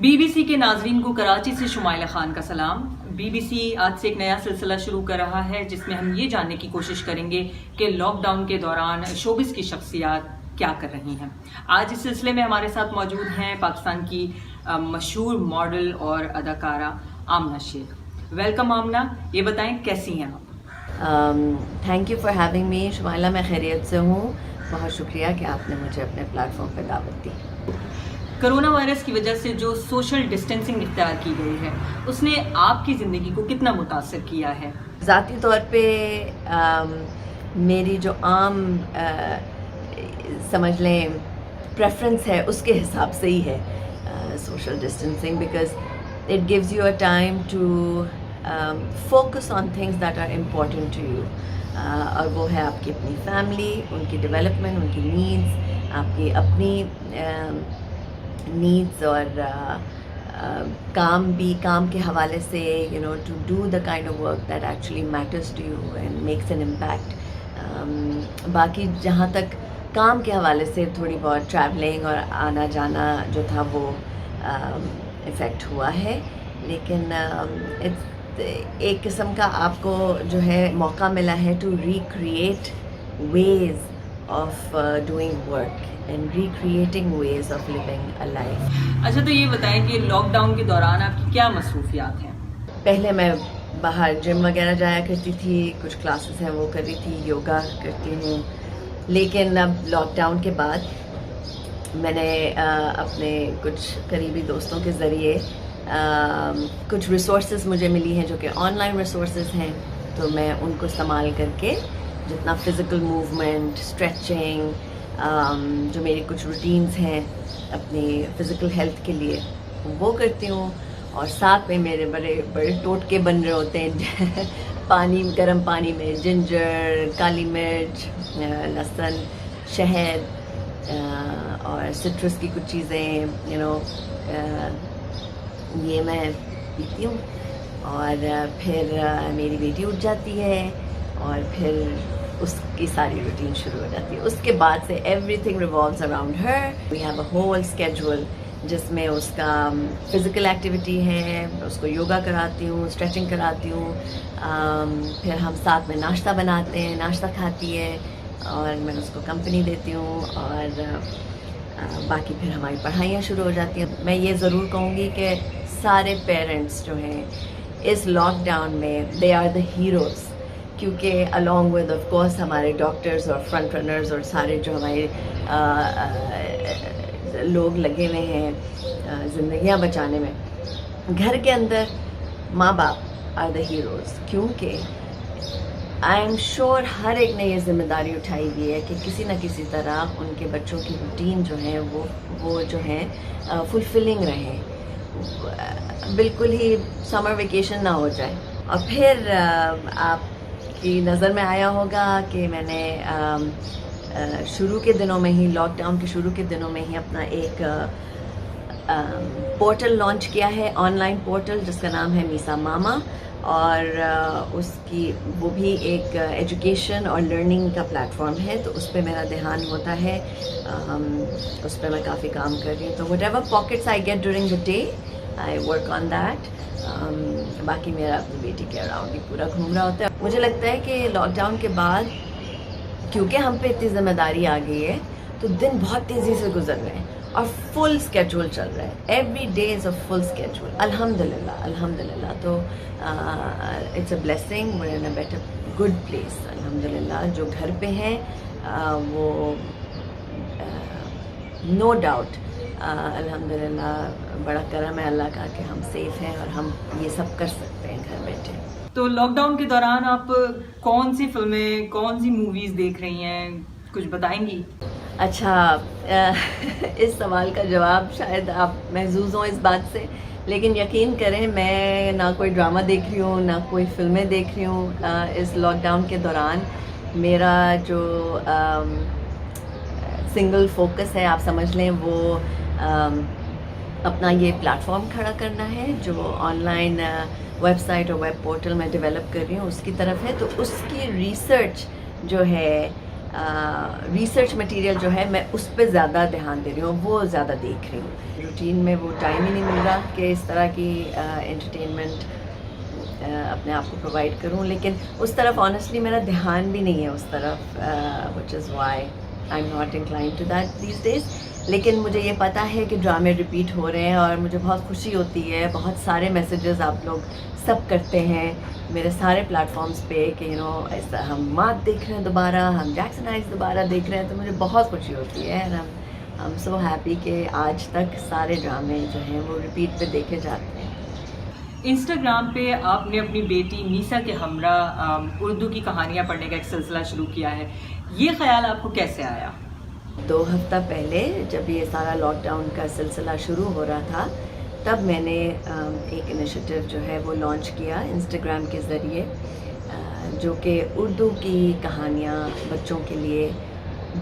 BBC کے ناظرین کو کراچی سے شمائلہ خان کا سلام۔ BBC آج سے ایک نیا سلسلہ شروع کر رہا ہے جس میں ہم یہ جاننے کی کوشش کریں گے کہ لاک ڈاؤن کے دوران شوبز کی شخصیات کیا کر رہی ہیں۔ آج اس سلسلے میں ہمارے ساتھ موجود ہیں پاکستان کی مشہور ماڈل اور اداکارہ آمنہ شیخ۔ ویلکم آمنہ، یہ بتائیں کیسی ہیں آپ؟ Thank you for having me Shumaila, میں خیریت سے ہوں، بہت شکریہ کہ آپ نے مجھے اپنے پلیٹ فارم پہ دعوت دی۔ کرونا وائرس کی وجہ سے جو سوشل ڈسٹینسنگ اختیار کی گئی ہے اس نے آپ کی زندگی کو کتنا متاثر کیا ہے؟ ذاتی طور پہ میری جو عام سمجھ لیں پریفرنس ہے اس کے حساب سے ہی ہے social distancing, because it gives you a time to focus on things that are important to you, اور وہ ہے آپ کی اپنی فیملی، ان کی ڈیولپمنٹ، ان کی نیڈس، آپ کی اپنی نیڈس، اور کام کے حوالے سے to do the kind of work that actually matters to you and makes an impact. باقی جہاں تک کام کے حوالے سے تھوڑی بہت ٹریولنگ اور آنا جانا جو تھا وہ افیکٹ ہوا ہے، لیکن ایک قسم کا آپ کو جو ہے موقع ملا ہے to recreate ways of doing work and recreating ways of living a life۔ اچھا، تو یہ بتائیں کہ لاک ڈاؤن کے دوران آپ کی کیا مصروفیات ہیں؟ پہلے میں باہر جم وغیرہ جایا کرتی تھی، کچھ کلاسز ہیں وہ کر رہی تھی، یوگا کرتی ہوں، لیکن اب لاک ڈاؤن کے بعد میں نے اپنے کچھ قریبی دوستوں کے ذریعے کچھ ریسورسز مجھے ملی ہیں جو کہ آن لائن ریسورسز ہیں، تو میں ان کو استعمال کر کے جتنا فزیکل موومنٹ، اسٹریچنگ، جو میری کچھ روٹینز ہیں اپنی فزیکل ہیلتھ کے لیے وہ کرتی ہوں، اور ساتھ میں میرے بڑے بڑے ٹوٹکے بن رہے ہوتے ہیں گرم پانی میں جنجر، کالی مرچ، لہسن، شہد اور سٹرس کی کچھ چیزیں یہ میں پیتی ہوں، اور پھر میری بیٹی اٹھ جاتی ہے اور پھر اس کی ساری روٹین شروع ہو جاتی ہے۔ اس کے بعد سے everything revolves around her. We have a whole schedule جس میں اس کا فزیکل ایکٹیویٹی ہے، اس کو یوگا کراتی ہوں، اسٹریچنگ کراتی ہوں، پھر ہم ساتھ میں ناشتہ بناتے ہیں، ناشتہ کھاتی ہے اور میں اس کو کمپنی دیتی ہوں، اور باقی پھر ہماری پڑھائیاں شروع ہو جاتی ہیں۔ میں یہ ضرور کہوں گی کہ سارے پیرنٹس جو ہیں اس لاک ڈاؤن میں دے آر دا ہیروز، کیونکہ along with of course ہمارے ڈاکٹرز اور فرنٹ رنرز اور سارے جو ہمارے لوگ لگے ہوئے ہیں زندگیاں بچانے میں، گھر کے اندر ماں باپ آر دا ہیروز، کیونکہ آئی ایم شیور ہر ایک نے یہ ذمہ داری اٹھائی ہوئی ہے کہ کسی نہ کسی طرح ان کے بچوں کی روٹین جو ہے وہ جو ہے فلفلنگ رہے، بالکل ہی سمر ویکیشن نہ ہو جائے۔ اور پھر آپ کی نظر میں آیا ہوگا کہ میں نے شروع کے دنوں میں ہی، لاک ڈاؤن کے شروع کے دنوں میں ہی اپنا ایک پورٹل لانچ کیا ہے، آن لائن پورٹل جس کا نام ہے میسا ماما، اور اس کی وہ بھی ایک ایجوکیشن اور لرننگ کا پلیٹ فارم ہے، تو اس پہ میرا دھیان ہوتا ہے، اس پہ میں کافی کام کر رہی ہوں، تو whatever pockets I get during the day I work on that. باقی میرا اپنی بیٹی کے اراؤنڈ ہی پورا گھوم رہا ہوتا ہے۔ مجھے لگتا ہے کہ لاک ڈاؤن کے بعد کیونکہ ہم پہ اتنی ذمہ داری آ گئی ہے تو دن بہت تیزی سے گزر رہے ہیں اور فل اسکیجول چل رہا ہے، every day is a full schedule, الحمد للہ۔ تو it's a blessing, we are in a better good place الحمد للہ۔ جو گھر پہ ہیں وہ نو ڈاؤٹ الحمد للہ بڑا کرم ہے اللہ کا کہ ہم سیف ہیں اور ہم یہ سب کر سکتے ہیں گھر بیٹھے۔ تو لاک ڈاؤن کے دوران آپ کون سی فلمیں، کون سی موویز دیکھ رہی ہیں، کچھ بتائیں گی؟ اچھا، اس سوال کا جواب شاید آپ محظوظ ہوں اس بات سے، لیکن یقین کریں میں نہ کوئی ڈرامہ دیکھ رہی ہوں، نہ کوئی فلمیں دیکھ رہی ہوں۔ اس لاک ڈاؤن کے دوران میرا جو سنگل فوکس ہے آپ سمجھ لیں وہ اپنا یہ پلیٹ فارم کھڑا کرنا ہے جو آن لائن ویب سائٹ اور ویب پورٹل میں ڈیولپ کر رہی ہوں اس کی طرف ہے، تو اس کی ریسرچ جو ہے ریسرچ مٹیریل جو ہے میں اس پہ زیادہ دھیان دے رہی ہوں, وہ زیادہ دیکھ رہی ہوں. روٹین میں وہ ٹائم ہی نہیں مل رہا کہ اس طرح کی انٹرٹینمنٹ اپنے آپ کو پرووائڈ کروں, لیکن اس طرف آنیسٹلی میرا دھیان بھی نہیں ہے اس طرف, which is why I am not inclined to that these days. لیکن مجھے یہ پتہ ہے کہ ڈرامے ریپیٹ ہو رہے ہیں اور مجھے بہت خوشی ہوتی ہے. بہت سارے میسیجز آپ لوگ سب کرتے ہیں میرے سارے پلیٹ فارمز پہ کہ ایسا ہم مات دیکھ رہے ہیں دوبارہ, ہم جیکسن ہائٹس دوبارہ دیکھ رہے ہیں, تو مجھے بہت خوشی ہوتی ہے. And I am so happy کہ آج تک سارے ڈرامے جو ہیں وہ ریپیٹ پہ دیکھے جاتے ہیں. انسٹاگرام پہ آپ نے اپنی بیٹی میسا کے ہمراہ اردو کی کہانیاں پڑھنے کا ایک سلسلہ شروع کیا ہے. یہ خیال آپ کو کیسے آیا؟ 2 ہفتہ پہلے جب یہ سارا لاک ڈاؤن کا سلسلہ شروع ہو رہا تھا, تب میں نے ایک انیشیٹو جو ہے وہ لانچ کیا انسٹاگرام کے ذریعے, جو کہ اردو کی کہانیاں بچوں کے لیے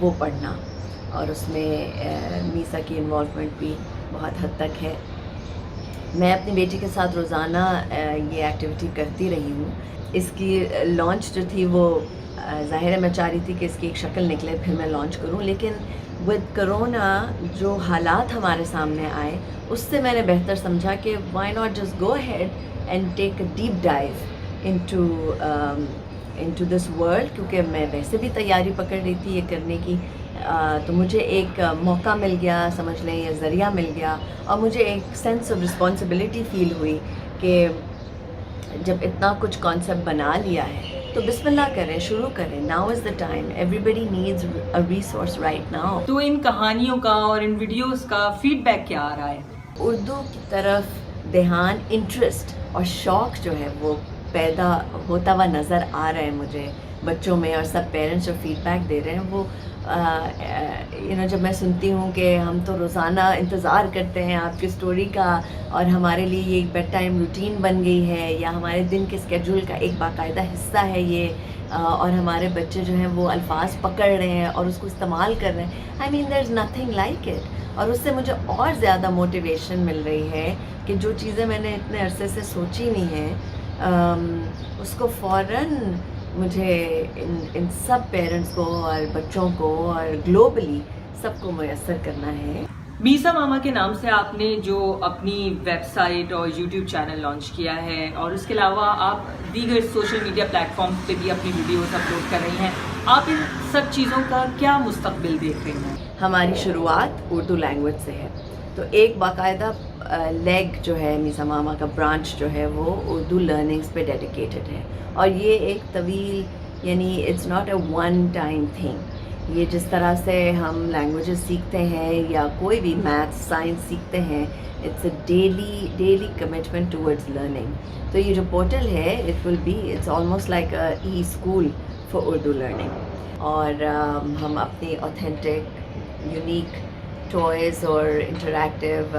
وہ پڑھنا, اور اس میں میسا کی انوالومنٹ بھی بہت حد تک ہے. میں اپنی بیٹی کے ساتھ روزانہ یہ ایکٹیویٹی کرتی رہی ہوں. اس کی لانچ جو تھی وہ ظاہر ہے میں چاہ رہی تھی کہ اس کی ایک شکل نکلے پھر میں لانچ کروں, لیکن ود کرونا جو حالات ہمارے سامنے آئے اس سے میں نے بہتر سمجھا کہ why not just go head and take a deep dive into this world, کیونکہ میں ویسے بھی تیاری پکڑ رہی تھی یہ کرنے کی. تو مجھے ایک موقع مل گیا, سمجھ لیں یا ذریعہ مل گیا, اور مجھے ایک سینس آف رسپانسبلٹی فیل ہوئی کہ جب اتنا کچھ کانسیپٹ بنا لیا ہے تو بسم اللہ کریں, شروع کریں. Now is the time, everybody needs a resource right now. تو ان کہانیوں کا اور ان ویڈیوز کا فیڈ بیک کیا آ رہا ہے؟ اردو کی طرف دھیان, انٹرسٹ اور شوق جو ہے وہ پیدا ہوتا ہوا نظر آ رہا ہے مجھے بچوں میں, اور سب پیرنٹس جو فیڈ بیک دے رہے ہیں وہ جب میں سنتی ہوں کہ ہم تو روزانہ انتظار کرتے ہیں آپ کی اسٹوری کا, اور ہمارے لیے یہ ایک بیڈ ٹائم روٹین بن گئی ہے, یا ہمارے دن کے اسکیڈول کا ایک باقاعدہ حصہ ہے یہ, اور ہمارے بچے جو ہیں وہ الفاظ پکڑ رہے ہیں اور اس کو استعمال کر رہے ہیں. آئی مین دیر از نتھنگ لائک اٹ. اور اس سے مجھے اور زیادہ موٹیویشن مل رہی ہے کہ جو چیزیں میں نے اتنے عرصے سے سوچی نہیں ہیں اس کو فوراً مجھے ان سب پیرنٹس کو اور بچوں کو اور گلوبلی سب کو میسر کرنا ہے. میسا ماما کے نام سے آپ نے جو اپنی ویب سائٹ اور یوٹیوب چینل لانچ کیا ہے, اور اس کے علاوہ آپ دیگر سوشل میڈیا پلیٹ فارمز پہ بھی اپنی ویڈیوز اپلوڈ کر رہی ہیں, آپ ان سب چیزوں کا کیا مستقبل دیکھ رہی ہیں؟ ہماری شروعات اردو لینگویج سے ہے, تو ایک باقاعدہ لیگ جو ہے میسا ماما کا برانچ جو ہے وہ اردو لرننگز پہ ڈیڈیکیٹڈ ہے, اور یہ ایک طویل, یعنی it's not a one time thing. یہ جس طرح سے ہم لینگویجز سیکھتے ہیں یا کوئی بھی میتھس سائنس سیکھتے ہیں, it's a daily commitment towards learning. تو یہ جو پورٹل ہے it's almost like a e school for Urdu learning, اور ہم اپنی اوتھینٹک یونیک ٹوائز اور انٹریکٹیو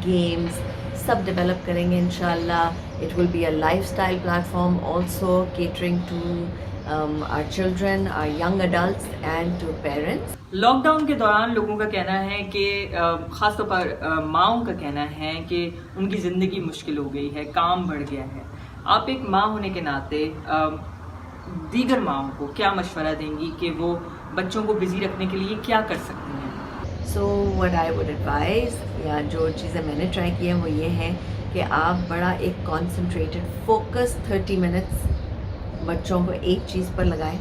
گیمز سب ڈیولپ کریں گے انشاءاللہ. It will be a lifestyle platform also catering to our children, our young adults and to parents. Lockdown کے دوران لوگوں کا کہنا ہے کہ خاص طور پر ماؤں کا کہنا ہے کہ ان کی زندگی مشکل ہو گئی ہے, کام بڑھ گیا ہے. آپ ایک ماں ہونے کے ناطے دیگر ماؤں کو کیا مشورہ دیں گی کہ وہ بچوں کو بزی رکھنے کے لیے کیا کر سکتی ہیں؟ So what I would advise, یا جو چیزیں میں نے ٹرائی کی ہیں وہ یہ ہیں کہ آپ بڑا ایک concentrated focus 30 minutes بچوں کو ایک چیز پر لگائیں,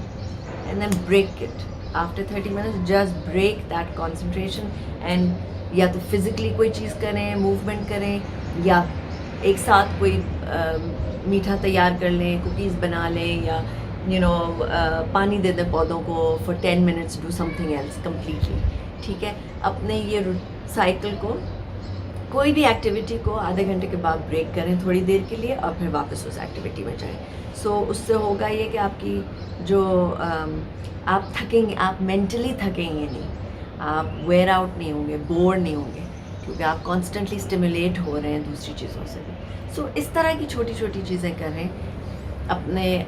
and then break it. After 30 minutes just break that concentration and یا تو physically کوئی چیز کریں, موومنٹ کریں, یا ایک ساتھ کوئی میٹھا تیار کر لیں, کوکیز بنا لیں, یا پانی دے دیں پودوں کو for 10 minutes, do something else completely. ٹھیک ہے, اپنے یہ سائیکل کو, کوئی بھی ایکٹیویٹی کو آدھے گھنٹے کے بعد بریک کریں تھوڑی دیر کے لیے, اور پھر واپس اس ایکٹیویٹی میں جائیں. سو اس سے ہوگا یہ کہ آپ کی جو آپ تھکیں گے, آپ مینٹلی تھکیں گے نہیں, آپ ویئر آؤٹ نہیں ہوں گے, بور نہیں ہوں گے, کیونکہ آپ کانسٹنٹلی اسٹیمولیٹ ہو رہے ہیں دوسری چیزوں سے بھی. سو اس طرح کی چھوٹی چھوٹی چیزیں کریں, اپنے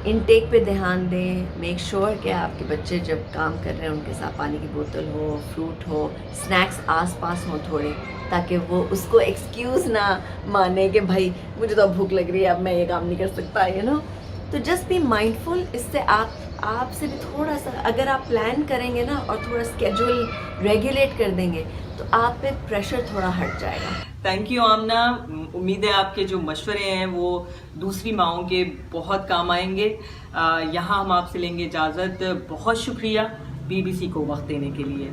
انٹیک پہ دھیان دیں. میک شیور کہ آپ کے بچے جب کام کر رہے ہیں ان کے ساتھ پانی کی بوتل ہو, فروٹ ہو, اسنیکس آس پاس ہوں تھوڑے, تاکہ وہ اس کو ایکسکیوز نہ مانے کہ بھائی مجھے تو بھوک لگ رہی ہے, اب میں یہ کام نہیں کر سکتا, تو جسٹ بی مائنڈفل. اس سے آپ سے بھی تھوڑا سا اگر آپ پلان کریں گے نا اور تھوڑا اسکیجول ریگولیٹ کر دیں گے تو آپ پہ پریشر تھوڑا ہٹ جائے گا. Thank you Amna. امید ہے آپ کے جو مشورے ہیں وہ دوسری ماؤں کے بہت کام آئیں گے. یہاں ہم آپ سے لیں گے اجازت. بہت شکریہ BBC کو وقت دینے کے لیے.